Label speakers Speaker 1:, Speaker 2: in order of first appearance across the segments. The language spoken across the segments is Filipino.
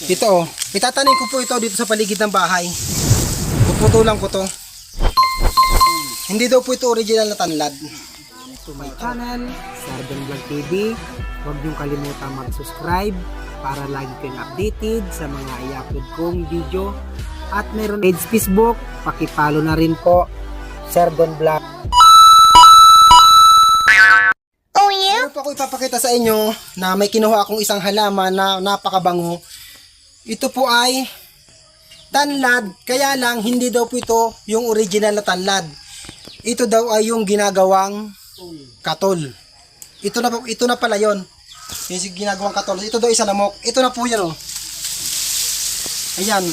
Speaker 1: Ito oh. Itatanim ko po ito dito sa paligid ng bahay. Puputulan ko to. Hindi daw po ito original na tanlad. To my channel, Sardon Vlog TV. Huwag niyong kalimutan mag-subscribe para lagi kayong updated sa mga i-upload kong video. At meron page Facebook, pakipollow na rin po, Sardon Vlog.
Speaker 2: Oh yeah?
Speaker 1: Meron po ako ipapakita sa inyo na may kinuha akong isang halaman na napakabango. Ito po ay tanlad, kaya lang hindi daw po ito yung original na tanlad. Ito daw ay yung ginagawang katol. Ito na pala yon. Yung ginagawang katol. Ito daw isa lamok. Ito na po yan oh. Ayan.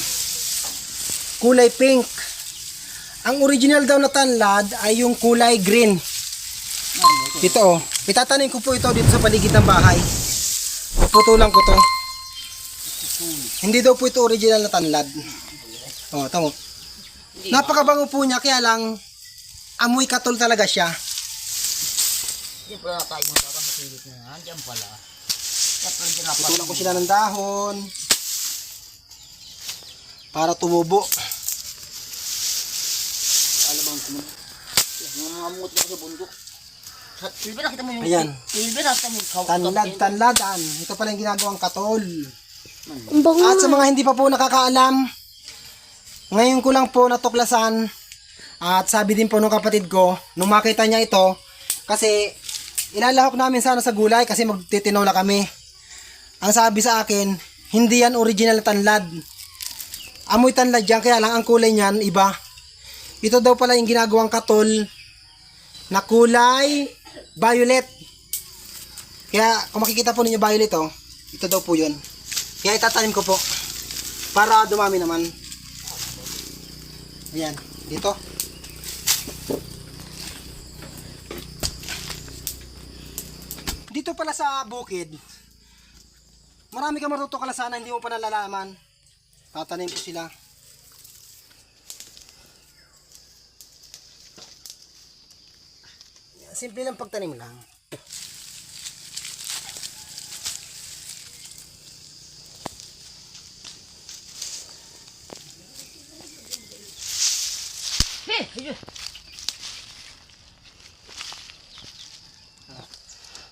Speaker 1: Kulay pink. Ang original daw na tanlad ay yung kulay green. Ito oh. Itatanim ko po ito dito sa paligid ng bahay. Puputulan ko to. Hindi daw po ito original na tanlad. Oh, tamo. Napakabango po niya, kaya lang amoy katol talaga siya.
Speaker 3: Hindi pala tayo mga baka sa pilit na yan. Diyan pala.
Speaker 1: Putulan ko sila ng dahon para tumubo.
Speaker 3: Alam bang kumun. Yung mga mungot na sa bundok. Silbi nakita mo yung...
Speaker 1: Ayan.
Speaker 3: Silbi nakita mo yung...
Speaker 1: Tanladan. Ito pala yung ginagawang katol.
Speaker 2: Ang bango.
Speaker 1: At sa mga hindi pa po nakakaalam, ngayon ko lang po natuklasan. At sabi din po nung kapatid ko, nung makita niya ito, kasi ilalahok namin sana sa gulay kasi magtitinola kami. Ang sabi sa akin, hindi yan original na tanlad. Amoy tanlad yan, kaya lang ang kulay niyan iba. Ito daw pala yung ginagawang katol na kulay violet. Kaya kung makikita po ninyo violet oh, ito daw po yun. Kaya itatanim ko po para dumami naman. Ayan, dito. Dito pala sa bukid, marami kang matutukala sana, hindi mo pa nalalaman. Tatanim ko sila. Simple lang pagtanim lang.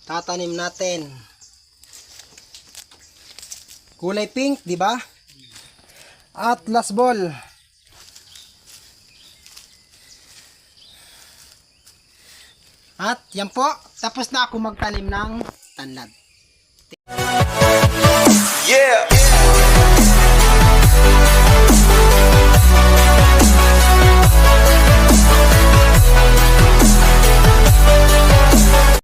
Speaker 1: Tatanim natin. Kulay pink, di ba? At last ball. At yan po, tapos na ako magtanim ng tanlad.
Speaker 4: Yeah.